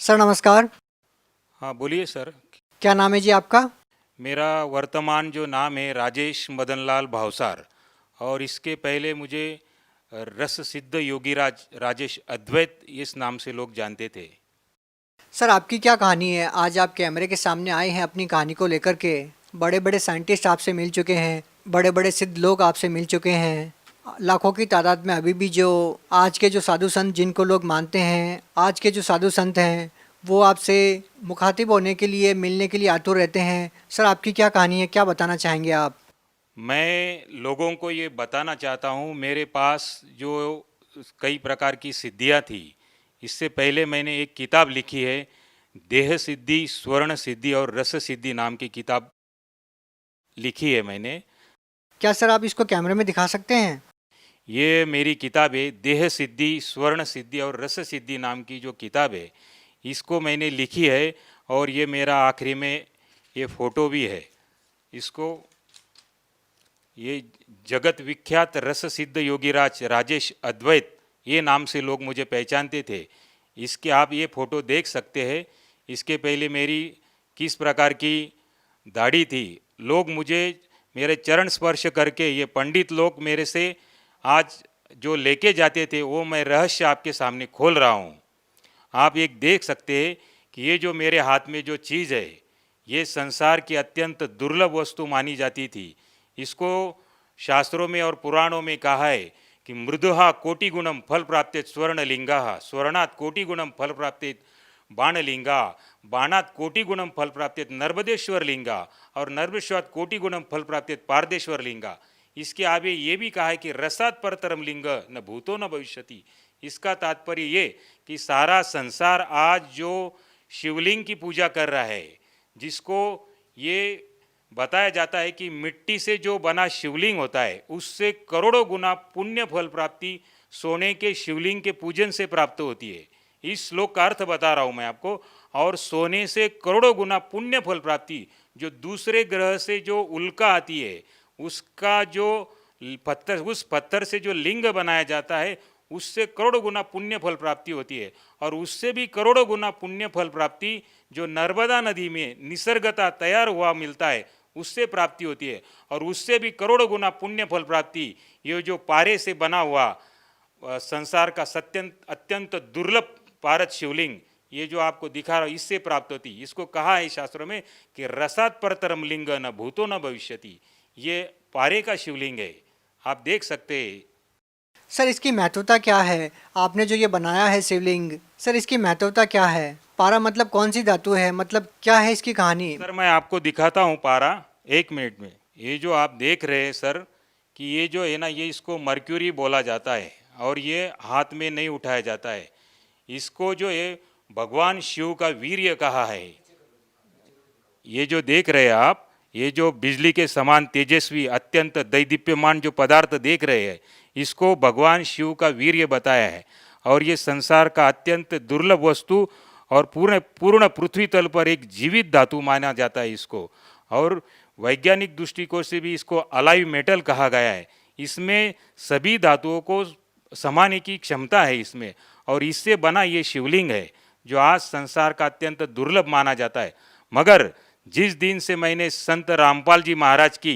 Sir नमस्कार। हाँ बोलिए सर। क्या नाम है जी आपका? मेरा वर्तमान जो नाम है राजेश मदनलाल भावसार। और इसके पहले मुझे रस सिद्ध योगीराज राजेश अद्वैत इस नाम से लोग जानते थे। सर आपकी क्या कहानी है? आज आप कैमरे के सामने आए हैं अपनी कहानी को लेकर के। बड़े बड़े साइंटिस्ट आपसे मिल चुके हैं, बड़े बड़े सिद्ध लोग आपसे मिल चुके हैं। लाखों की तादाद में अभी भी जो आज के जो साधु संत जिनको लोग मानते हैं, आज के जो साधु संत हैं, वो आपसे मुखातिब होने के लिए, मिलने के लिए आतुर रहते हैं। सर आपकी क्या कहानी है, क्या बताना चाहेंगे आप? मैं लोगों को ये बताना चाहता हूँ, मेरे पास जो कई प्रकार की सिद्धियाँ थी। इससे पहले मैंने एक किताब लिखी है, देह सिद्धि, स्वर्ण सिद्धि और रस सिद्धि नाम की किताब लिखी है मैंने। क्या सर आप इसको कैमरे में दिखा सकते हैं? ये मेरी किताब है, देह सिद्धि, स्वर्ण सिद्धि और रस सिद्धि नाम की जो किताब है, इसको मैंने लिखी है। और ये मेरा आखिरी में ये फ़ोटो भी है। इसको ये जगत विख्यात रस सिद्ध योगीराज राजेश अद्वैत ये नाम से लोग मुझे पहचानते थे। इसके आप ये फ़ोटो देख सकते हैं। इसके पहले मेरी किस प्रकार की दाढ़ी थी। लोग मुझे मेरे चरण स्पर्श करके, ये पंडित लोग मेरे से आज जो लेके जाते थे, वो मैं रहस्य आपके सामने खोल रहा हूँ। आप एक देख सकते हैं कि ये जो मेरे हाथ में जो चीज़ है, ये संसार की अत्यंत दुर्लभ वस्तु मानी जाती थी। इसको शास्त्रों में और पुराणों में कहा है कि मृदुहा कोटिगुणम फल प्राप्ति स्वर्णलिंगा, स्वर्णात् कोटिगुणम फल प्राप्ति बाणलिंगा, बाणात् कोटिगुणम फल प्राप्ति नर्मदेश्वर लिंगा और नर्मदेश्वरात् कोटिगुणम फल प्राप्ति पारदेश्वर लिंगा। इसके आगे ये भी कहा है कि रसात् परतरम लिंग न भूतो न भविष्यति। इसका तात्पर्य ये कि सारा संसार आज जो शिवलिंग की पूजा कर रहा है, जिसको ये बताया जाता है कि मिट्टी से जो बना शिवलिंग होता है, उससे करोड़ों गुना पुण्य फल प्राप्ति सोने के शिवलिंग के पूजन से प्राप्त होती है। इस श्लोक का अर्थ बता रहा हूँ मैं आपको। और सोने से करोड़ों गुना पुण्य फल प्राप्ति, जो दूसरे ग्रह से जो उल्का आती है, उसका जो पत्थर, उस पत्थर से जो लिंग बनाया जाता है, उससे करोड़ों गुना पुण्य फल प्राप्ति होती है। और उससे भी करोड़ों गुना पुण्य फल प्राप्ति जो नर्मदा नदी में निसर्गता तैयार हुआ मिलता है, उससे प्राप्ति होती है। और उससे भी करोड़ों गुना पुण्य फल प्राप्ति ये जो पारे से बना हुआ संसार का अत्यंत दुर्लभ पारद शिवलिंग, ये जो आपको दिखा रहा हूँ, इससे प्राप्त होती। इसको कहा है शास्त्रों में कि रसात् परतरम लिंग न भूतो न भविष्यति। ये पारे का शिवलिंग है, आप देख सकते हैं। सर इसकी महत्वता क्या है? आपने जो ये बनाया है शिवलिंग, सर इसकी महत्वता क्या है? पारा मतलब कौन सी धातु है, मतलब क्या है इसकी कहानी? सर मैं आपको दिखाता हूँ पारा, एक मिनट में। ये जो आप देख रहे हैं सर, कि ये जो है ना, ये इसको मर्क्यूरी बोला जाता है और ये हाथ में नहीं उठाया जाता है। इसको जो है भगवान शिव का वीर्य कहा है। ये जो देख रहे हैं आप, ये जो बिजली के समान तेजस्वी अत्यंत दैदीप्यमान जो पदार्थ देख रहे हैं, इसको भगवान शिव का वीर्य बताया है। और ये संसार का अत्यंत दुर्लभ वस्तु और पूर्ण पूर्ण पृथ्वी तल पर एक जीवित धातु माना जाता है इसको। और वैज्ञानिक दृष्टिकोण से भी इसको अलाइव मेटल कहा गया है। इसमें सभी धातुओं को समाने की क्षमता है इसमें। और इससे बना ये शिवलिंग है जो आज संसार का अत्यंत दुर्लभ माना जाता है। मगर जिस दिन से मैंने संत रामपाल जी महाराज की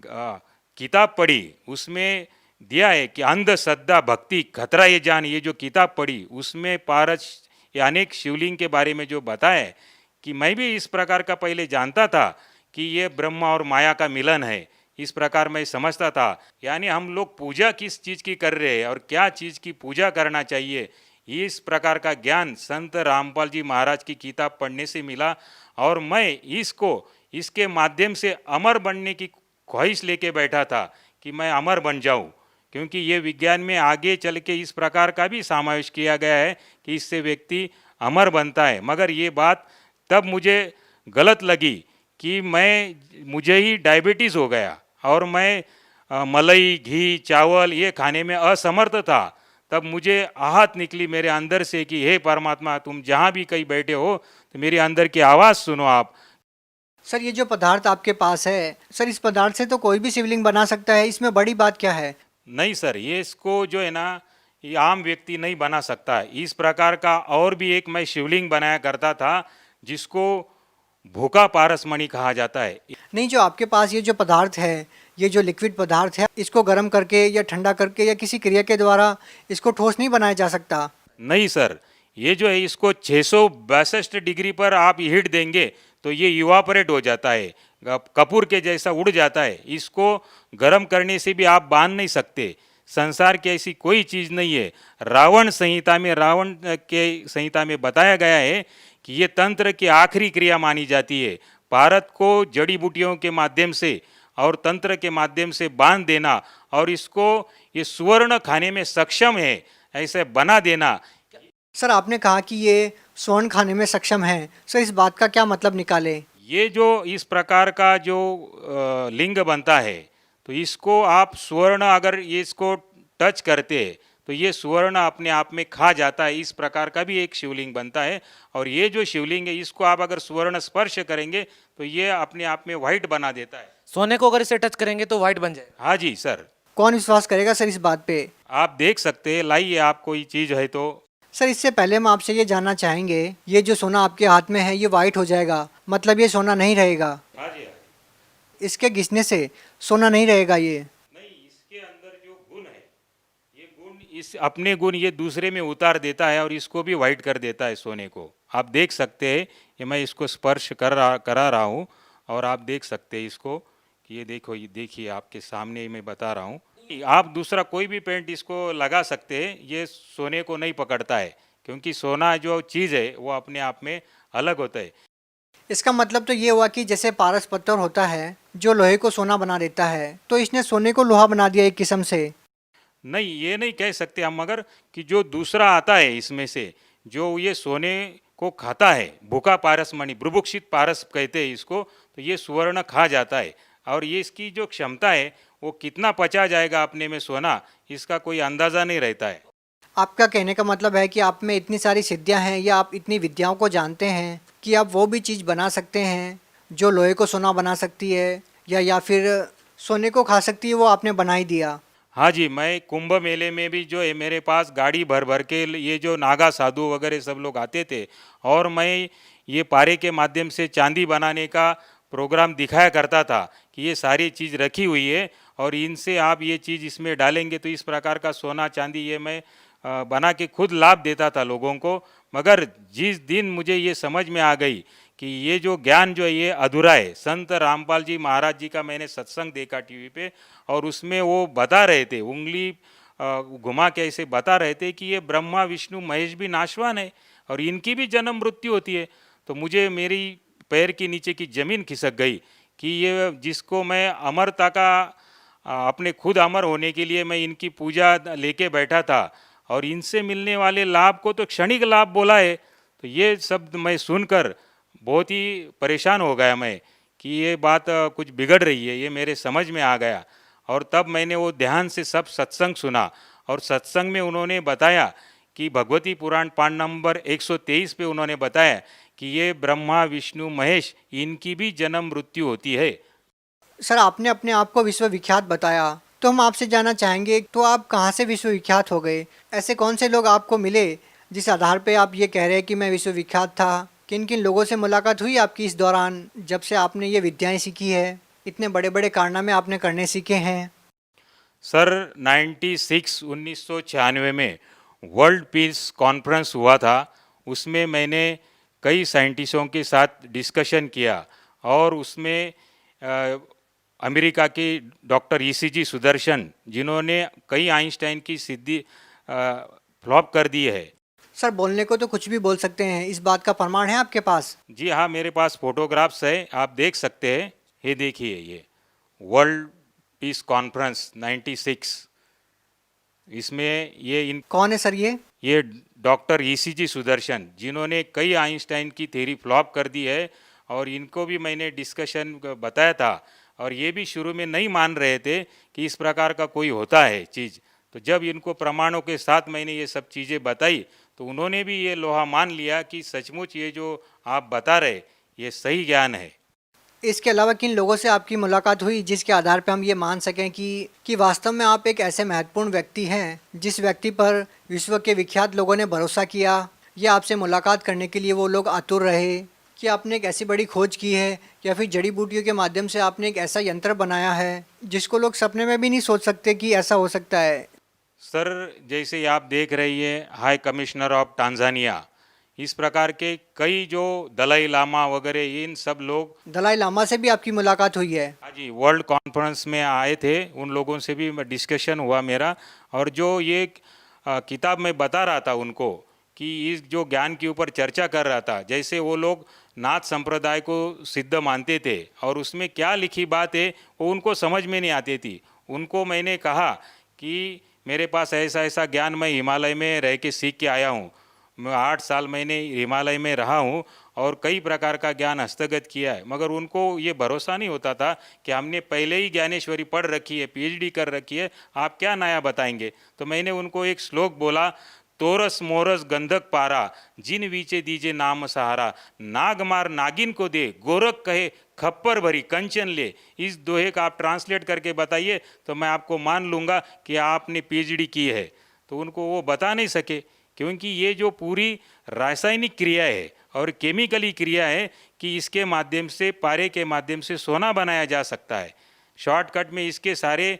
किताब पढ़ी, उसमें दिया है कि अंधश्रद्धा भक्ति खतरा ये जान, ये जो किताब पढ़ी उसमें पारस या अनेक शिवलिंग के बारे में जो बताया है, कि मैं भी इस प्रकार का पहले जानता था कि ये ब्रह्मा और माया का मिलन है, इस प्रकार मैं समझता था। यानी हम लोग पूजा किस चीज़ की कर रहे हैं और क्या चीज़ की पूजा करना चाहिए, इस प्रकार का ज्ञान संत रामपाल जी महाराज की किताब पढ़ने से मिला। और मैं इसको इसके माध्यम से अमर बनने की ख्वाहिश लेके बैठा था कि मैं अमर बन जाऊं, क्योंकि ये विज्ञान में आगे चल के इस प्रकार का भी समावेश किया गया है कि इससे व्यक्ति अमर बनता है। मगर ये बात तब मुझे गलत लगी कि मुझे ही डायबिटीज़ हो गया और मैं मलाई, घी, चावल ये खाने में असमर्थ था। तब मुझे आहत निकली मेरे अंदर से कि हे परमात्मा, तुम जहाँ भी कहीं बैठे हो तो मेरे अंदर की आवाज़ सुनो आप। सर ये जो पदार्थ आपके पास है, सर इस पदार्थ से तो कोई भी शिवलिंग बना सकता है, इसमें बड़ी बात क्या है? नहीं सर, ये इसको जो है ना, ये आम व्यक्ति नहीं बना सकता। इस प्रकार का और भी एक मैं शिवलिंग बनाया करता था जिसको भूखा पारसमणि कहा जाता है। नहीं, जो आपके पास ये जो पदार्थ है, ये जो लिक्विड पदार्थ है, इसको गर्म करके या ठंडा करके या किसी क्रिया के द्वारा इसको ठोस नहीं बनाया जा सकता। नहीं सर, ये जो है इसको 662 डिग्री पर आप हीट देंगे तो ये इवापोरेट हो जाता है, कपूर के जैसा उड़ जाता है। इसको गर्म करने से भी आप बांध नहीं सकते। संसार की ऐसी कोई चीज़ नहीं है। रावण के संहिता में बताया गया है कि ये तंत्र की आखिरी क्रिया मानी जाती है। भारत को जड़ी बूटियों के माध्यम से और तंत्र के माध्यम से बांध देना और इसको ये सुवर्ण खाने में सक्षम है ऐसे बना देना। सर, आपने कहा कि ये स्वर्ण खाने में सक्षम है। सर, इस बात का क्या मतलब निकाले? ये जो इस प्रकार का जो लिंग बनता है तो इसको आप स्वर्ण अगर ये इसको टच करते हैं तो ये स्वर्ण अपने आप में खा जाता है। इस प्रकार का भी एक शिवलिंग बनता है और ये जो शिवलिंग है इसको आप अगर स्वर्ण स्पर्श करेंगे तो ये अपने आप में व्हाइट बना देता है। सोने को अगर इसे टच करेंगे तो व्हाइट बन जाएगा। हाँ जी सर, कौन विश्वास करेगा सर इस बात पे? आप देख सकते हैं, लाइए आप कोई चीज़ है तो। सर, इससे पहले हम आपसे ये जानना चाहेंगे, ये जो सोना आपके हाथ में है ये वाइट हो जाएगा, मतलब ये सोना नहीं रहेगा? हाँ जी, हाँ जी। इसके घिसने से सोना नहीं रहेगा ये? नहीं, इसके अंदर जो गुण है ये गुण इस अपने गुण ये दूसरे में उतार देता है और इसको भी वाइट कर देता है सोने को। आप देख सकते हैं कि मैं इसको स्पर्श करा रहा हूँ और आप देख सकते हैं इसको कि ये देखो, ये देखिए आपके सामने ही मैं बता रहा हूँ। आप दूसरा कोई भी पेंट इसको लगा सकते हैं, ये सोने को नहीं पकड़ता है क्योंकि सोना जो चीज़ है वो अपने आप में अलग होता है। इसका मतलब तो ये हुआ कि जैसे पारस पत्थर होता है जो लोहे को सोना बना देता है, तो इसने सोने को लोहा बना दिया एक किस्म से। नहीं, ये नहीं कह सकते हम, मगर कि जो दूसरा आता है इसमें से जो ये सोने को खाता है, भूखा पारसमणि, बुभुक्षित पारस कहते हैं इसको, तो ये सुवर्ण खा जाता है और ये इसकी जो क्षमता है वो कितना पचा जाएगा अपने में सोना, इसका कोई अंदाज़ा नहीं रहता है। आपका कहने का मतलब है कि आप में इतनी सारी सिद्धियां हैं या आप इतनी विद्याओं को जानते हैं कि आप वो भी चीज़ बना सकते हैं जो लोहे को सोना बना सकती है या फिर सोने को खा सकती है, वो आपने बना ही दिया। हाँ जी, मैं कुंभ मेले में भी जो है मेरे पास गाड़ी भर भर के ये जो नागा साधु वगैरह सब लोग आते थे और मैं ये पारे के माध्यम से चांदी बनाने का प्रोग्राम दिखाया करता था कि ये सारी चीज़ रखी हुई है और इनसे आप ये चीज़ इसमें डालेंगे तो इस प्रकार का सोना चांदी ये मैं बना के खुद लाभ देता था लोगों को। मगर जिस दिन मुझे ये समझ में आ गई कि ये जो ज्ञान जो है ये अधूरा है, संत रामपाल जी महाराज जी का मैंने सत्संग देखा टीवी पे और उसमें वो बता रहे थे, उंगली घुमा के ऐसे बता रहे थे कि ये ब्रह्मा विष्णु महेश भी नाशवान है और इनकी भी जन्म मृत्यु होती है। तो मुझे मेरी पैर के नीचे की ज़मीन खिसक गई कि ये जिसको मैं अमरता का अपने खुद अमर होने के लिए मैं इनकी पूजा लेके बैठा था और इनसे मिलने वाले लाभ को तो क्षणिक लाभ बोला है। तो ये शब्द मैं सुनकर बहुत ही परेशान हो गया मैं कि ये बात कुछ बिगड़ रही है, ये मेरे समझ में आ गया। और तब मैंने वो ध्यान से सब सत्संग सुना और सत्संग में उन्होंने बताया कि भगवती पुराण पाठ नंबर 123 पे उन्होंने बताया कि ये ब्रह्मा विष्णु महेश इनकी भी जन्म मृत्यु होती है। सर, आपने अपने आप को विश्वविख्यात बताया, तो हम आपसे जानना चाहेंगे, तो आप कहाँ से विश्वविख्यात हो गए? ऐसे कौन से लोग आपको मिले जिस आधार पे आप ये कह रहे हैं कि मैं विश्वविख्यात था? किन किन लोगों से मुलाकात हुई आपकी इस दौरान जब से आपने ये विद्याएं सीखी है, इतने बड़े बड़े कारनामे आपने करने सीखे हैं? सर 1996 में वर्ल्ड पीस कॉन्फ्रेंस हुआ था, उसमें मैंने कई साइंटिस्टों के साथ डिस्कशन किया और उसमें अमेरिका के डॉक्टर ईसीजी सुदर्शन जिन्होंने कई आइंस्टाइन की सिद्धि फ्लॉप कर दी है। सर, बोलने को तो कुछ भी बोल सकते हैं, इस बात का प्रमाण है आपके पास? जी हाँ, मेरे पास फोटोग्राफ्स है, आप देख सकते हैं। ये देखिए, ये वर्ल्ड पीस कॉन्फ्रेंस 96, इसमें ये इन कौन है सर ये? डॉक्टर ईसीजी सुदर्शन जिन्होंने कई आइंस्टाइन की थ्योरी फ्लॉप कर दी है और इनको भी मैंने डिस्कशन बताया था और ये भी शुरू में नहीं मान रहे थे कि इस प्रकार का कोई होता है चीज़। तो जब इनको प्रमाणों के साथ मैंने ये सब चीज़ें बताई तो उन्होंने भी ये लोहा मान लिया कि सचमुच ये जो आप बता रहे ये सही ज्ञान है। इसके अलावा किन लोगों से आपकी मुलाकात हुई जिसके आधार पर हम ये मान सकें कि वास्तव में आप एक ऐसे महत्वपूर्ण व्यक्ति हैं जिस व्यक्ति पर विश्व के विख्यात लोगों ने भरोसा किया या आपसे मुलाकात करने के लिए वो लोग आतुर रहे कि आपने एक ऐसी बड़ी खोज की है या फिर जड़ी बूटियों के माध्यम से आपने एक ऐसा यंत्र बनाया है जिसको लोग सपने में भी नहीं सोच सकते कि ऐसा हो सकता है। सर, जैसे आप देख रही है हाई कमिश्नर ऑफ टांजानिया, इस प्रकार के कई जो दलाई लामा वगैरह इन सब लोग, दलाई लामा से भी आपकी मुलाकात हुई है? हाँ जी, वर्ल्ड कॉन्फ्रेंस में आए थे, उन लोगों से भी डिस्कशन हुआ मेरा। और जो ये किताब में बता रहा था उनको कि इस जो ज्ञान के ऊपर चर्चा कर रहा था, जैसे वो लोग नाथ संप्रदाय को सिद्ध मानते थे और उसमें क्या लिखी बात है वो उनको समझ में नहीं आती थी। उनको मैंने कहा कि मेरे पास ऐसा ऐसा ज्ञान मैं हिमालय में रह के सीख के आया हूँ, मैं 8 साल मैंने हिमालय में रहा हूँ और कई प्रकार का ज्ञान हस्तगत किया है, मगर उनको ये भरोसा नहीं होता था कि हमने पहले ही ज्ञानेश्वरी पढ़ रखी है, पीएचडी कर रखी है, आप क्या नया बताएंगे। तो मैंने उनको एक श्लोक बोला, तोरस मोरस गंधक पारा, जिन वीचे दीजे नाम सहारा, नाग मार नागिन को दे, गोरख कहे खप्पर भरी कंचन ले। इस दोहे का आप ट्रांसलेट करके बताइए तो मैं आपको मान लूँगा कि आपने पीएचडी की है। तो उनको वो बता नहीं सके, क्योंकि ये जो पूरी रासायनिक क्रिया है और केमिकली क्रिया है कि इसके माध्यम से, पारे के माध्यम से सोना बनाया जा सकता है। शॉर्टकट में इसके सारे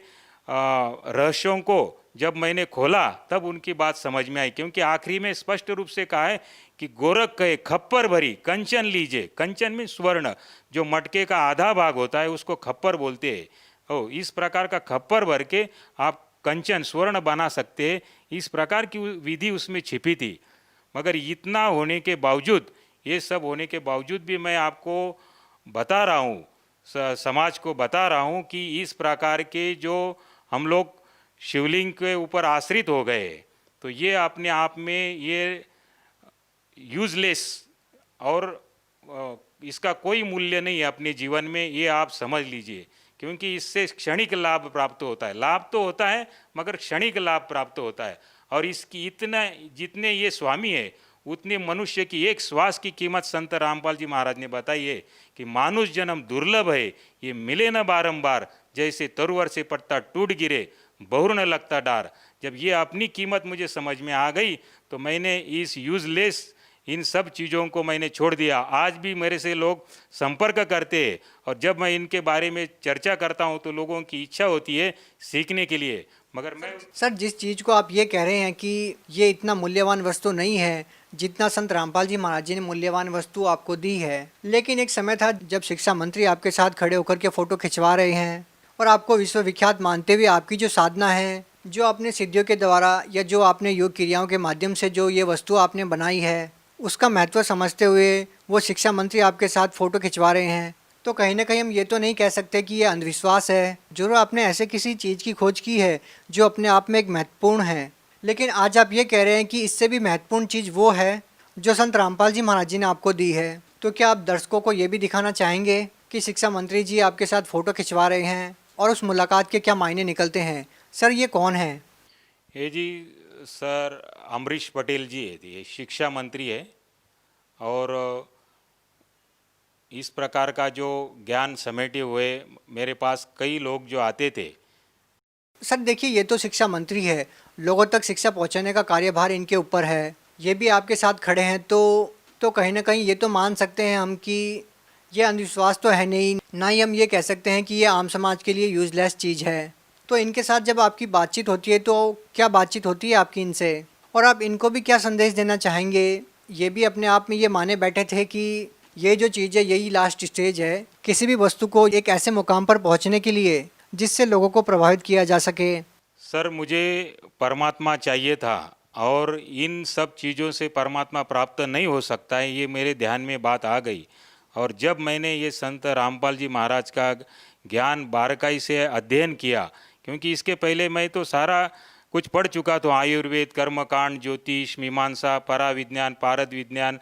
रहस्यों को जब मैंने खोला तब उनकी बात समझ में आई, क्योंकि आखिरी में स्पष्ट रूप से कहा है कि गोरख कहे खप्पर भरी कंचन लीजिए। कंचन में स्वर्ण, जो मटके का आधा भाग होता है उसको खप्पर बोलते हैं। ओ, इस प्रकार का खप्पर भर के आप कंचन स्वर्ण बना सकते हैं, इस प्रकार की विधि उसमें छिपी थी। मगर इतना होने के बावजूद, ये सब होने के बावजूद भी मैं आपको बता रहा हूँ, समाज को बता रहा हूँ कि इस प्रकार के जो हम लोग शिवलिंग के ऊपर आश्रित हो गए, तो ये अपने आप में ये यूजलेस और इसका कोई मूल्य नहीं है अपने जीवन में, ये आप समझ लीजिए। क्योंकि इससे क्षणिक लाभ प्राप्त होता है, लाभ तो होता है मगर क्षणिक लाभ प्राप्त होता है। और इसकी इतना, जितने ये स्वामी है उतने मनुष्य की एक श्वास की कीमत संत रामपाल जी महाराज ने बताई है कि मानुष जन्म दुर्लभ है, ये मिले न बारंबार, जैसे तरुवर से पत्ता टूट गिरे बहुर न लगता डार। जब ये अपनी कीमत मुझे समझ में आ गई तो मैंने इस यूजलेस इन सब चीज़ों को मैंने छोड़ दिया। आज भी मेरे से लोग संपर्क करते हैं और जब मैं इनके बारे में चर्चा करता हूं तो लोगों की इच्छा होती है सीखने के लिए। मगर मैं सर, जिस चीज़ को आप ये कह रहे हैं कि ये इतना मूल्यवान वस्तु नहीं है जितना संत रामपाल जी महाराज जी ने मूल्यवान वस्तु आपको दी है, लेकिन एक समय था जब शिक्षा मंत्री आपके साथ खड़े होकर के फ़ोटो खिंचवा रहे हैं और आपको विश्वविख्यात मानते हुए आपकी जो साधना है, जो आपने सिद्धियों के द्वारा या जो आपने योग क्रियाओं के माध्यम से जो ये वस्तु आपने बनाई है, उसका महत्व समझते हुए वो शिक्षा मंत्री आपके साथ फ़ोटो खिंचवा रहे हैं, तो कहीं ना कहीं हम ये तो नहीं कह सकते कि ये अंधविश्वास है। जरूर आपने ऐसे किसी चीज़ की खोज की है जो अपने आप में एक महत्वपूर्ण है, लेकिन आज आप ये कह रहे हैं कि इससे भी महत्वपूर्ण चीज़ वो है जो संत रामपाल जी महाराज जी ने आपको दी है। तो क्या आप दर्शकों को ये भी दिखाना चाहेंगे कि शिक्षा मंत्री जी आपके साथ फ़ोटो खिंचवा रहे हैं और उस मुलाकात के क्या मायने निकलते हैं? सर, ये कौन है? ये जी सर अमरीश पटेल जी है, ये शिक्षा मंत्री है। और इस प्रकार का जो ज्ञान समेटे हुए मेरे पास कई लोग जो आते थे। सर देखिए, ये तो शिक्षा मंत्री है, लोगों तक शिक्षा पहुंचाने का कार्यभार इनके ऊपर है, ये भी आपके साथ खड़े हैं, तो कहीं ना कहीं ये तो मान सकते हैं हम कि ये अंधविश्वास तो है नहीं, ना ही हम ये कह सकते हैं कि ये आम समाज के लिए यूजलेस चीज़ है। तो इनके साथ जब आपकी बातचीत होती है तो क्या बातचीत होती है आपकी इनसे, और आप इनको भी क्या संदेश देना चाहेंगे? ये भी अपने आप में ये माने बैठे थे कि ये जो चीज़ है यही लास्ट स्टेज है किसी भी वस्तु को एक ऐसे मुकाम पर पहुंचने के लिए जिससे लोगों को प्रभावित किया जा सके। सर, मुझे परमात्मा चाहिए था और इन सब चीज़ों से परमात्मा प्राप्त नहीं हो सकता है, ये मेरे ध्यान में बात आ गई। और जब मैंने ये संत रामपाल जी महाराज का ज्ञान बारकाई से अध्ययन किया, क्योंकि इसके पहले मैं तो सारा कुछ पढ़ चुका था, आयुर्वेद, कर्मकांड, ज्योतिष, मीमांसा, पराविज्ञान, पारद विज्ञान,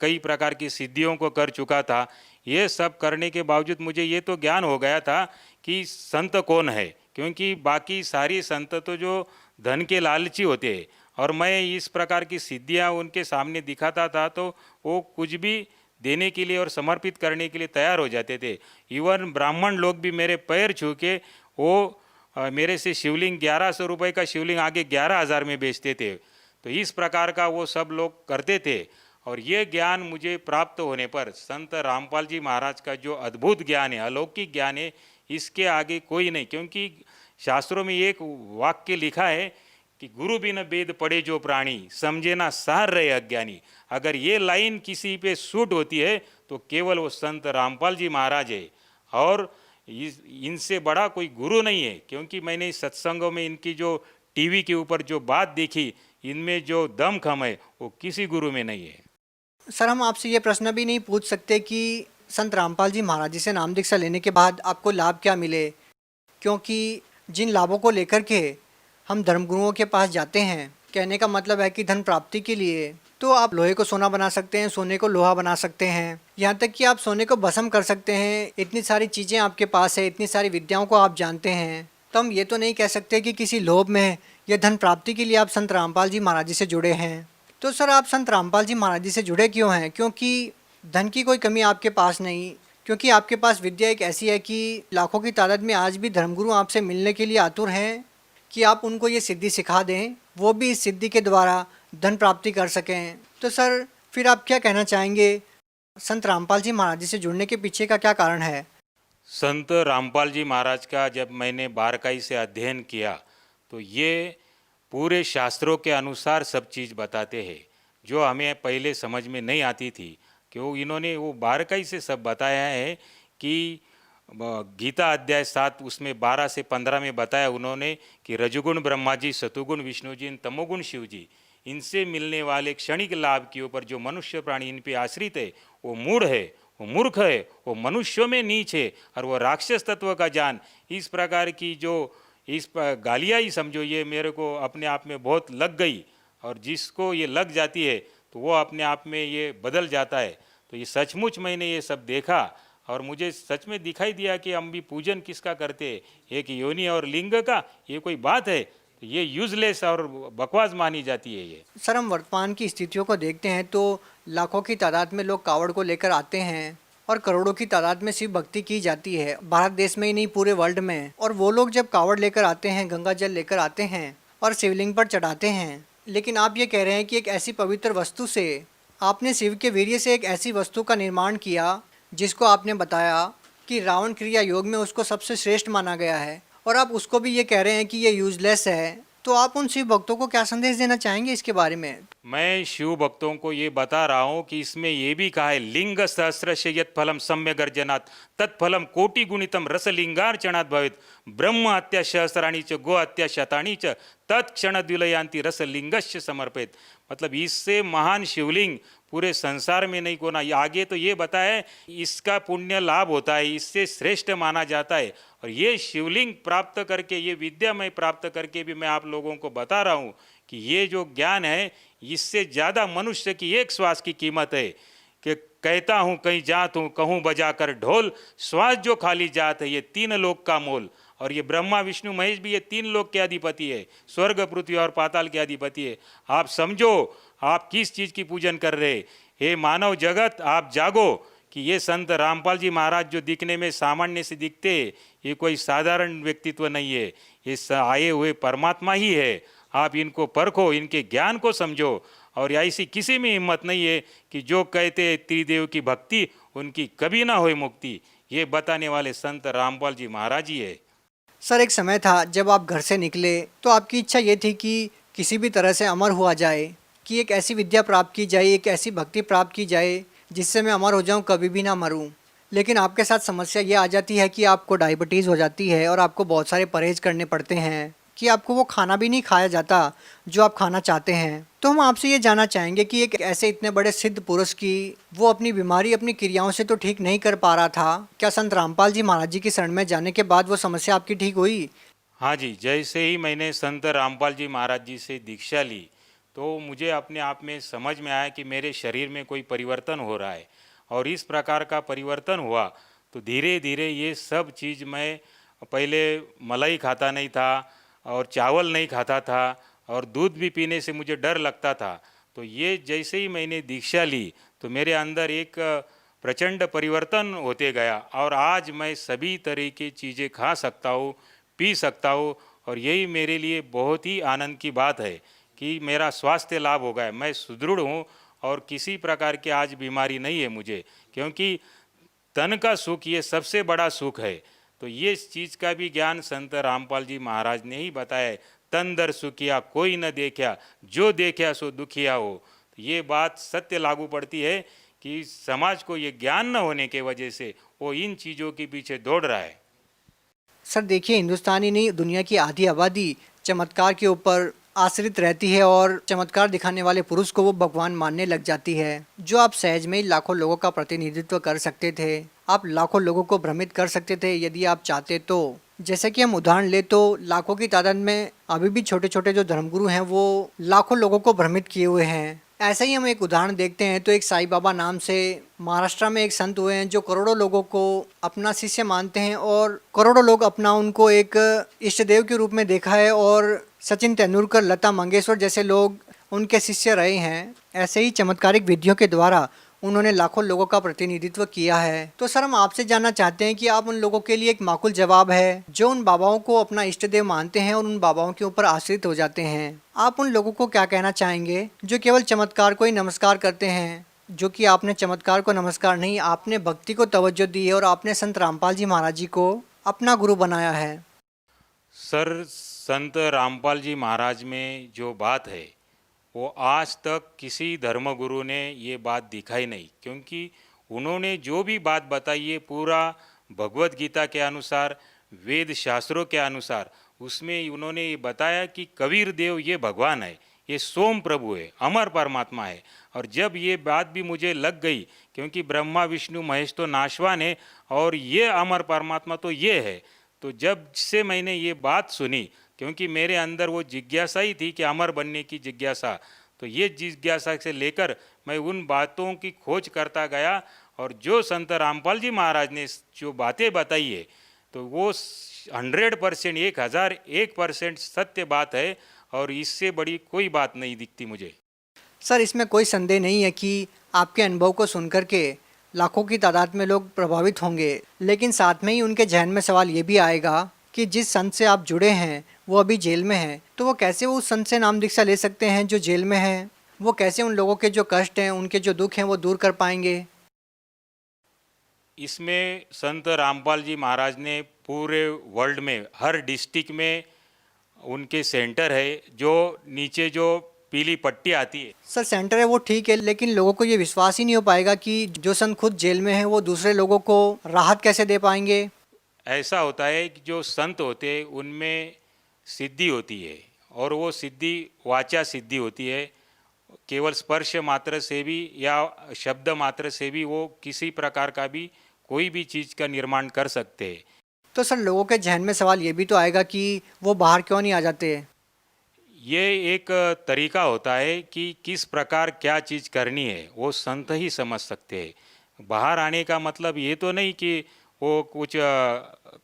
कई प्रकार की सिद्धियों को कर चुका था। ये सब करने के बावजूद मुझे ये तो ज्ञान हो गया था कि संत कौन है, क्योंकि बाकी सारी संत तो जो धन के लालची होते हैं, और मैं इस प्रकार की सिद्धियां उनके सामने दिखाता था तो वो कुछ भी देने के लिए और समर्पित करने के लिए तैयार हो जाते थे। इवन ब्राह्मण लोग भी मेरे पैर छू के वो मेरे से शिवलिंग 1100 रुपये का शिवलिंग आगे 11,000 में बेचते थे। तो इस प्रकार का वो सब लोग करते थे। और ये ज्ञान मुझे प्राप्त होने पर संत रामपाल जी महाराज का जो अद्भुत ज्ञान है, अलौकिक ज्ञान है, इसके आगे कोई नहीं। क्योंकि शास्त्रों में एक वाक्य लिखा है कि गुरु बिन वेद पढ़े जो प्राणी, समझे ना सार रहे अज्ञानी। अगर ये लाइन किसी पे सूट होती है तो केवल वो संत रामपाल जी महाराज है, और इनसे बड़ा कोई गुरु नहीं है। क्योंकि मैंने इस सत्संगों में इनकी जो टीवी के ऊपर जो बात देखी, इनमें जो दमखम है वो किसी गुरु में नहीं है। सर, हम आपसे ये प्रश्न भी नहीं पूछ सकते कि संत रामपाल जी महाराज जी से नाम दीक्षा लेने के बाद आपको लाभ क्या मिले, क्योंकि जिन लाभों को लेकर के हम धर्मगुरुओं के पास जाते हैं, कहने का मतलब है कि धन प्राप्ति के लिए तो आप लोहे को सोना बना सकते हैं, सोने को लोहा बना सकते हैं, यहाँ तक कि आप सोने को भस्म कर सकते हैं। इतनी सारी चीज़ें आपके पास है, इतनी सारी विद्याओं को आप जानते हैं, तो हम ये तो नहीं कह सकते कि किसी लोभ में या धन प्राप्ति के लिए आप संत रामपाल जी महाराज जी से जुड़े हैं। तो सर, आप संत रामपाल जी महाराज जी से जुड़े क्यों हैं? क्योंकि धन की कोई कमी आपके पास नहीं, क्योंकि आपके पास विद्या एक ऐसी है कि लाखों की तादाद में आज भी धर्मगुरु आपसे मिलने के लिए आतुर हैं कि आप उनको ये सिद्धि सिखा दें, वो भी इस सिद्धि के द्वारा धन प्राप्ति कर सकें। तो सर, फिर आप क्या कहना चाहेंगे, संत रामपाल जी महाराज जी से जुड़ने के पीछे का क्या कारण है? संत रामपाल जी महाराज का जब मैंने बारकाई से अध्ययन किया तो ये पूरे शास्त्रों के अनुसार सब चीज़ बताते हैं, जो हमें पहले समझ में नहीं आती थी। क्यों इन्होंने वो बारकाई से सब बताया है कि गीता अध्याय 7 उसमें 12 से 15 में बताया उन्होंने कि रजोगुण ब्रह्मा जी, सतुगुण विष्णु जी, तमोगुण शिव जी, इनसे मिलने वाले क्षणिक लाभ के ऊपर जो मनुष्य प्राणी इन पे आश्रित है वो मूढ़ है, वो मूर्ख है, वो मनुष्यों में नीच है, और वो राक्षस तत्व का जान। इस प्रकार की जो इस गालियाँ ही समझो, ये मेरे को अपने आप में बहुत लग गई। और जिसको ये लग जाती है तो वो अपने आप में ये बदल जाता है। तो ये सचमुच मैंने ये सब देखा और मुझे सच में दिखाई दिया कि हम भी पूजन किसका करते हैं, एक योनि और लिंग का, ये कोई बात है? तो ये यूजलेस और बकवास मानी जाती है ये। सर, हम वर्तमान की स्थितियों को देखते हैं तो लाखों की तादाद में लोग कावड़ को लेकर आते हैं और करोड़ों की तादाद में शिव भक्ति की जाती है, भारत देश में ही नहीं पूरे वर्ल्ड में। और वो लोग जब कावड़ लेकर आते हैं, गंगा जल लेकर आते हैं और शिवलिंग पर चढ़ाते हैं, लेकिन आप ये कह रहे हैं कि एक ऐसी पवित्र वस्तु से आपने शिव के वीर्य से एक ऐसी वस्तु का निर्माण किया जिसको आपने बताया कि रावण क्रिया योग में उसको सबसे श्रेष्ठ माना गया है, और आप उसको भी ये कह रहे हैं कि ये यूजलेस है। तो आप उन शिव भक्तों को क्या संदेश देना चाहेंगे इसके बारे में? मैं शिव भक्तों को ये बता रहा हूँ कि इसमें ये भी कहा है, लिंग सहस्र से यत् फलम सम्य गर्जनात् तत्फलम कोटि गुणितम रसलिंगार्चनात् भवेत् ब्रह्म हत्या सहस्राणी च गो हत्या शतानी च तत्क्षण द्विलयांति रसलिंगस्य समर्पित। मतलब इससे महान शिवलिंग पूरे संसार में नहीं कोना। आगे तो ये बताया इसका पुण्य लाभ होता है, इससे श्रेष्ठ माना जाता है। और ये शिवलिंग प्राप्त करके, ये विद्या मैं प्राप्त करके भी मैं आप लोगों को बता रहा हूँ कि ये जो ज्ञान है इससे ज़्यादा मनुष्य की एक श्वास की कीमत है। कि कहता हूँ कहीं जात हूँ, कहूँ बजा कर ढोल, श्वास जो खाली जात है ये 3 लोक का मोल। और ये ब्रह्मा विष्णु महेश भी ये 3 लोक के अधिपति है, स्वर्ग पृथ्वी और पाताल के अधिपति है। आप समझो आप किस चीज़ की पूजन कर रहे। हे मानव जगत, आप जागो कि ये संत रामपाल जी महाराज जो दिखने में सामान्य से दिखते, ये कोई साधारण व्यक्तित्व नहीं है, ये आए हुए परमात्मा ही है। आप इनको परखो, इनके ज्ञान को समझो। और ऐसी किसी में हिम्मत नहीं है कि जो कहते त्रिदेव की भक्ति उनकी कभी ना होए मुक्ति, ये बताने वाले संत रामपाल जी महाराज ही है। सर, एक समय था जब आप घर से निकले तो आपकी इच्छा ये थी कि किसी भी तरह से अमर हुआ जाए, कि एक ऐसी विद्या प्राप्त की जाए, एक ऐसी भक्ति प्राप्त की जाए जिससे मैं अमर हो जाऊं, कभी भी ना मरूं। लेकिन आपके साथ समस्या ये आ जाती है कि आपको डायबिटीज़ हो जाती है और आपको बहुत सारे परहेज़ करने पड़ते हैं, कि आपको वो खाना भी नहीं खाया जाता जो आप खाना चाहते हैं। तो हम आपसे ये जानना चाहेंगे कि एक ऐसे इतने बड़े सिद्ध पुरुष की वो अपनी बीमारी अपनी क्रियाओं से तो ठीक नहीं कर पा रहा था, क्या संत रामपाल जी महाराज जी की शरण में जाने के बाद वो समस्या आपकी ठीक हुई? हाँ जी, जैसे ही मैंने संत रामपाल जी महाराज जी से दीक्षा ली तो मुझे अपने आप में समझ में आया कि मेरे शरीर में कोई परिवर्तन हो रहा है। और इस प्रकार का परिवर्तन हुआ तो धीरे धीरे ये सब चीज़, मैं पहले मलाई खाता नहीं था और चावल नहीं खाता था और दूध भी पीने से मुझे डर लगता था। तो ये जैसे ही मैंने दीक्षा ली तो मेरे अंदर एक प्रचंड परिवर्तन होते गया और आज मैं सभी तरह की चीज़ें खा सकता हूँ, पी सकता हूँ और यही मेरे लिए बहुत ही आनंद की बात है कि मेरा स्वास्थ्य लाभ हो गया, मैं सुदृढ़ हूँ और किसी प्रकार की आज बीमारी नहीं है मुझे, क्योंकि तन का सुख ये सबसे बड़ा सुख है। तो ये चीज़ का भी ज्ञान संत रामपाल जी महाराज ने ही बताया है। तन दर सुखिया कोई न देखा, जो देखा सो दुखिया हो। तो ये बात सत्य लागू पड़ती है कि समाज को ये ज्ञान न होने के वजह से वो इन चीज़ों के पीछे दौड़ रहा है। सर देखिए, हिंदुस्तानी नहीं दुनिया की आधी आबादी चमत्कार के ऊपर आश्रित रहती है और चमत्कार दिखाने वाले पुरुष को वो भगवान मानने लग जाती है। जो आप सहज में ही लाखों लोगों का प्रतिनिधित्व कर सकते थे, आप लाखों लोगों को भ्रमित कर सकते थे यदि आप चाहते तो। जैसे कि हम उदाहरण ले तो लाखों की तादाद में अभी भी छोटे छोटे जो धर्मगुरु हैं वो लाखों लोगों को भ्रमित किए हुए हैं। ऐसे ही हम एक उदाहरण देखते हैं तो एक साईं बाबा नाम से महाराष्ट्र में एक संत हुए हैं जो करोड़ों लोगों को अपना शिष्य मानते हैं और करोड़ों लोग अपना उनको एक इष्ट देव के रूप में देखा है और सचिन तेंदुलकर, लता मंगेशकर जैसे लोग उनके शिष्य रहे हैं। ऐसे ही चमत्कारिक विधियों के द्वारा उन्होंने लाखों लोगों का प्रतिनिधित्व किया है। तो सर हम आपसे जानना चाहते हैं कि आप उन लोगों के लिए एक माकूल जवाब है जो उन बाबाओं को अपना इष्ट देव मानते हैं और उन बाबाओं के ऊपर आश्रित हो जाते हैं। आप उन लोगों को क्या कहना चाहेंगे जो केवल चमत्कार को ही नमस्कार करते हैं? जो कि आपने चमत्कार को नमस्कार नहीं, आपने भक्ति को तवज्जो दी है और आपने संत रामपाल जी महाराज जी को अपना गुरु बनाया है। सर, संत रामपाल जी महाराज में जो बात है वो आज तक किसी धर्मगुरु ने ये बात दिखाई नहीं, क्योंकि उन्होंने जो भी बात बताई है पूरा भगवत गीता के अनुसार, वेद शास्त्रों के अनुसार, उसमें उन्होंने ये बताया कि कबीर देव ये भगवान है, ये सोम प्रभु है, अमर परमात्मा है। और जब ये बात भी मुझे लग गई, क्योंकि ब्रह्मा विष्णु महेश तो नाशवान है और ये अमर परमात्मा तो ये है, तो जब से मैंने ये बात सुनी, क्योंकि मेरे अंदर वो जिज्ञासा ही थी कि अमर बनने की जिज्ञासा, तो ये जिज्ञासा से लेकर मैं उन बातों की खोज करता गया और जो संत रामपाल जी महाराज ने जो बातें बताई है तो वो 100%, 1001% सत्य बात है और इससे बड़ी कोई बात नहीं दिखती मुझे। सर इसमें कोई संदेह नहीं है कि आपके अनुभव को सुनकर के लाखों की तादाद में लोग प्रभावित होंगे, लेकिन साथ में ही उनके जहन में सवाल ये भी आएगा कि जिस संत से आप जुड़े हैं वो अभी जेल में है, तो वो कैसे वो उस संत से नाम दीक्षा ले सकते हैं जो जेल में है? वो कैसे उन लोगों के जो कष्ट हैं, उनके जो दुख हैं वो दूर कर पाएंगे? इसमें संत रामपाल जी महाराज ने पूरे वर्ल्ड में हर डिस्ट्रिक्ट में उनके सेंटर है, जो नीचे जो पीली पट्टी आती है। सर सेंटर है वो ठीक है, लेकिन लोगों को ये विश्वास ही नहीं हो पाएगा कि जो संत खुद जेल में है वो दूसरे लोगों को राहत कैसे दे पाएंगे? ऐसा होता है कि जो संत होते हैं उनमें सिद्धि होती है और वो सिद्धि वाचा सिद्धि होती है। केवल स्पर्श मात्र से भी या शब्द मात्र से भी वो किसी प्रकार का भी कोई भी चीज़ का निर्माण कर सकते हैं। तो सर लोगों के जहन में सवाल ये भी तो आएगा कि वो बाहर क्यों नहीं आ जाते? ये एक तरीका होता है कि किस प्रकार क्या चीज़ करनी है वो संत ही समझ सकते हैं। बाहर आने का मतलब ये तो नहीं कि वो कुछ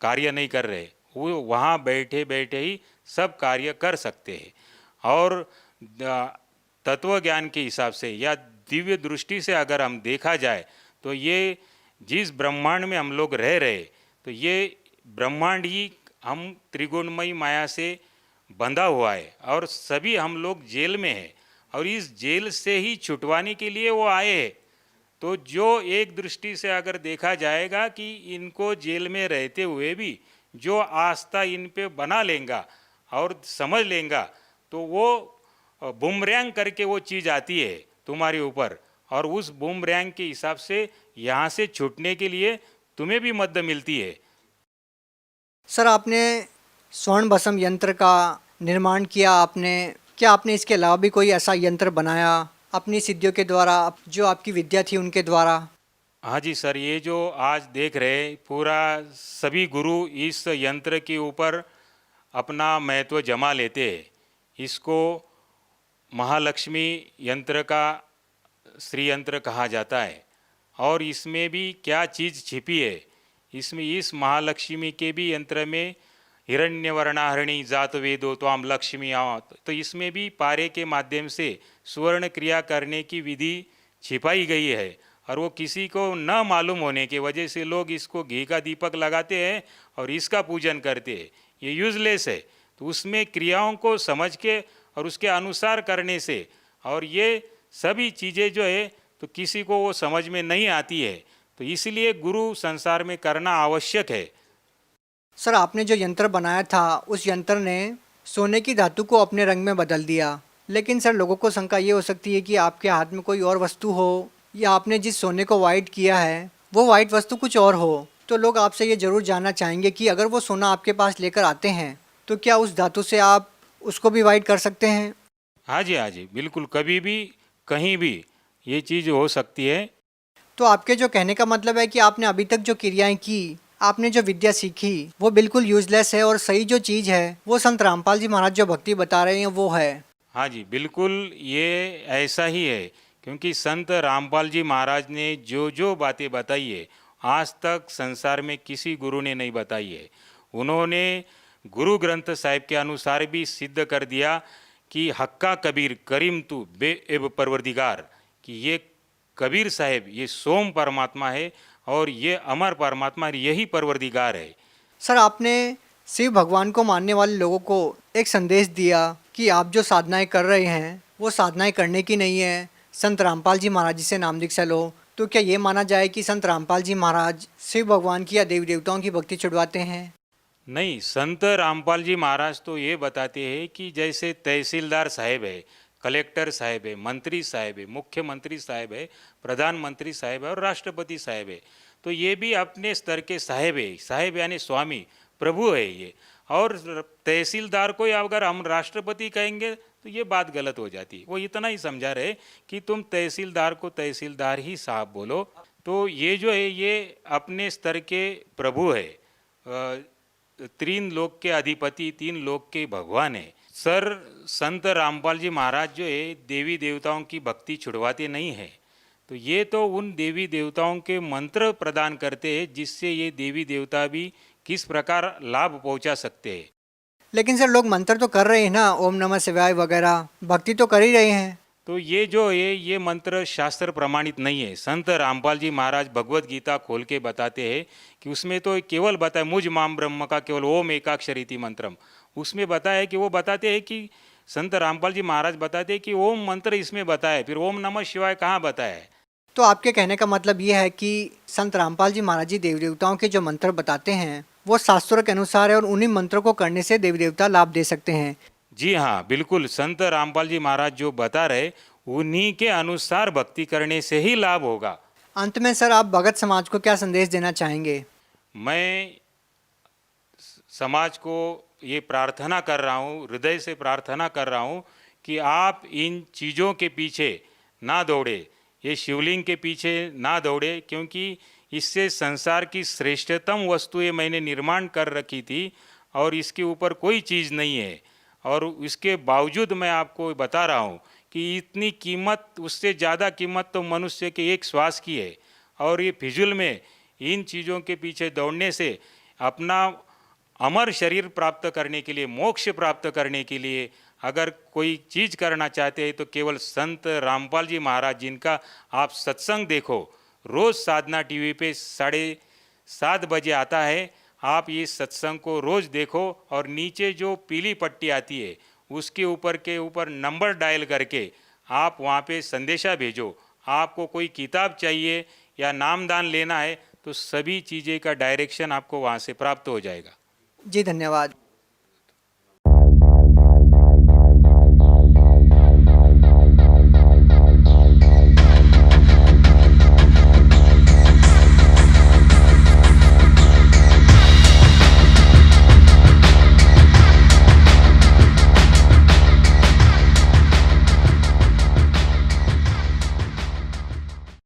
कार्य नहीं कर रहे, वो वहाँ बैठे बैठे ही सब कार्य कर सकते हैं। और तत्व ज्ञान के हिसाब से या दिव्य दृष्टि से अगर हम देखा जाए तो ये जिस ब्रह्मांड में हम लोग रह रहे, तो ये ब्रह्मांड ही हम त्रिगुणमयी माया से बंधा हुआ है और सभी हम लोग जेल में हैं और इस जेल से ही छुटवाने के लिए वो आए हैं। तो जो एक दृष्टि से अगर देखा जाएगा कि इनको जेल में रहते हुए भी जो आस्था इन पे बना लेगा और समझ लेगा, तो वो बूमरैंग करके वो चीज़ आती है तुम्हारे ऊपर और उस बूमरैंग के हिसाब से यहाँ से छूटने के लिए तुम्हें भी मदद मिलती है। सर आपने स्वर्ण भस्म यंत्र का निर्माण किया, आपने क्या आपने इसके अलावा भी कोई ऐसा यंत्र बनाया अपनी सिद्धियों के द्वारा, जो आपकी विद्या थी उनके द्वारा? हाँ जी सर, ये जो आज देख रहे पूरा सभी गुरु इस यंत्र के ऊपर अपना महत्व जमा लेते हैं। इसको महालक्ष्मी यंत्र का श्री यंत्र कहा जाता है और इसमें भी क्या चीज़ छिपी है, इसमें इस महालक्ष्मी के भी यंत्र में हिरण्यवर्णाहरणी जात वेदो त्वाम लक्ष्मी आवत, तो इसमें भी पारे के माध्यम से सुवर्ण क्रिया करने की विधि छिपाई गई है और वो किसी को न मालूम होने की वजह से लोग इसको घी का दीपक लगाते हैं और इसका पूजन करते हैं। ये यूजलेस है। तो उसमें क्रियाओं को समझ के और उसके अनुसार करने से, और ये सभी चीज़ें जो है तो किसी को वो समझ में नहीं आती है, तो इसलिए गुरु संसार में करना आवश्यक है। सर आपने जो यंत्र बनाया था उस यंत्र ने सोने की धातु को अपने रंग में बदल दिया, लेकिन सर लोगों को शंका ये हो सकती है कि आपके हाथ में कोई और वस्तु हो या आपने जिस सोने को वाइट किया है वो वाइट वस्तु कुछ और हो। तो लोग आपसे ये ज़रूर जानना चाहेंगे कि अगर वो सोना आपके पास लेकर आते हैं तो क्या उस धातु से आप उसको भी वाइट कर सकते हैं? हाँ जी, बिल्कुल, कभी भी कहीं भी ये चीज़ हो सकती है। तो आपके जो कहने का मतलब है कि आपने अभी तक जो क्रियाएं की, आपने जो विद्या सीखी वो बिल्कुल यूजलेस है और सही जो चीज़ है वो संत रामपाल जी महाराज जो भक्ति बता रहे हैं वो है। हाँ जी, बिल्कुल ये ऐसा ही है, क्योंकि संत रामपाल जी महाराज ने जो जो बातें बताई है आज तक संसार में किसी गुरु ने नहीं बताई है। उन्होंने गुरु ग्रंथ साहिब के अनुसार भी सिद्ध कर दिया कि हक्का कबीर करीम तू बे एब परवरदिगार, कि ये कबीर साहेब ये सोम परमात्मा है और ये अमर परमात्मा, यही परवरदिगार है। सर आपने शिव भगवान को मानने वाले लोगों को एक संदेश दिया कि आप जो साधनाएं कर रहे हैं वो साधनाएं करने की नहीं है, संत रामपाल जी महाराज जी से नाम दीक्षा लो। तो क्या ये माना जाए कि संत रामपाल जी महाराज शिव भगवान की या देवी देवताओं की भक्ति छुड़वाते हैं? नहीं, संत रामपाल जी महाराज तो ये बताते हैं कि जैसे तहसीलदार साहेब है, कलेक्टर साहेब है, मंत्री साहेब है, मुख्यमंत्री साहेब है, प्रधानमंत्री साहेब है और राष्ट्रपति साहेब है, तो ये भी अपने स्तर के साहेब है। साहेब यानी स्वामी, प्रभु है ये। और तहसीलदार को अगर हम राष्ट्रपति कहेंगे तो ये बात गलत हो जाती है। वो इतना ही समझा रहे कि तुम तहसीलदार को तहसीलदार ही साहब बोलो। तो ये जो है ये अपने स्तर के प्रभु है, तीन लोक के अधिपति, तीन लोक के भगवान है। सर संत रामपाल जी महाराज जो है देवी देवताओं की भक्ति छुड़वाते नहीं है, तो ये तो उन देवी देवताओं के मंत्र प्रदान करते हैं जिससे ये देवी देवता भी किस प्रकार लाभ पहुंचा सकते हैं। लेकिन सर लोग मंत्र तो कर रहे हैं ना, ओम नमः शिवाय वगैरह भक्ति तो कर ही रहे हैं। तो ये जो है ये मंत्र शास्त्र प्रमाणित नहीं है। संत रामपाल जी महाराज भगवत गीता खोल के बताते हैं कि उसमें तो केवल बताया मुझ माम ब्रह्म का केवल ओम एकाक्षरीति मंत्रम, उसमें बताया कि वो बताते हैं कि संत रामपाल जी महाराज बताते हैं कि ओम मंत्र इसमें बताया, फिर ओम नमः शिवाय कहाँ बताया है। तो आपके कहने का मतलब ये है कि संत रामपाल जी महाराज जी देवी देवताओं के जो मंत्र बताते हैं वो शास्त्रों के अनुसार है और उन्हीं मंत्रों को करने से देवी देवता लाभ दे सकते हैं। जी हाँ, बिल्कुल, संत रामपाल जी महाराज जो बता रहे उन्हीं के अनुसार भक्ति करने से ही लाभ होगा। अंत में सर आप भगत समाज को क्या संदेश देना चाहेंगे? मैं समाज को ये प्रार्थना कर रहा हूँ, हृदय से प्रार्थना कर रहा हूँ कि आप इन चीज़ों के पीछे ना दौड़े, ये शिवलिंग के पीछे ना दौड़े, क्योंकि इससे संसार की श्रेष्ठतम वस्तुएं मैंने निर्माण कर रखी थी और इसके ऊपर कोई चीज़ नहीं है। और इसके बावजूद मैं आपको बता रहा हूँ कि इतनी कीमत, उससे ज़्यादा कीमत तो मनुष्य के एक श्वास की है। और ये फिजूल में इन चीज़ों के पीछे दौड़ने से अपना अमर शरीर प्राप्त करने के लिए, मोक्ष प्राप्त करने के लिए अगर कोई चीज़ करना चाहते हैं तो केवल संत रामपाल जी महाराज जिनका आप सत्संग देखो, रोज़ साधना टीवी पे 7:30 बजे आता है, आप ये सत्संग को रोज़ देखो और नीचे जो पीली पट्टी आती है उसके ऊपर नंबर डायल करके आप वहाँ पे संदेशा भेजो। आपको कोई किताब चाहिए या नामदान लेना है तो सभी चीज़ें का डायरेक्शन आपको वहाँ से प्राप्त हो जाएगा। जी धन्यवाद।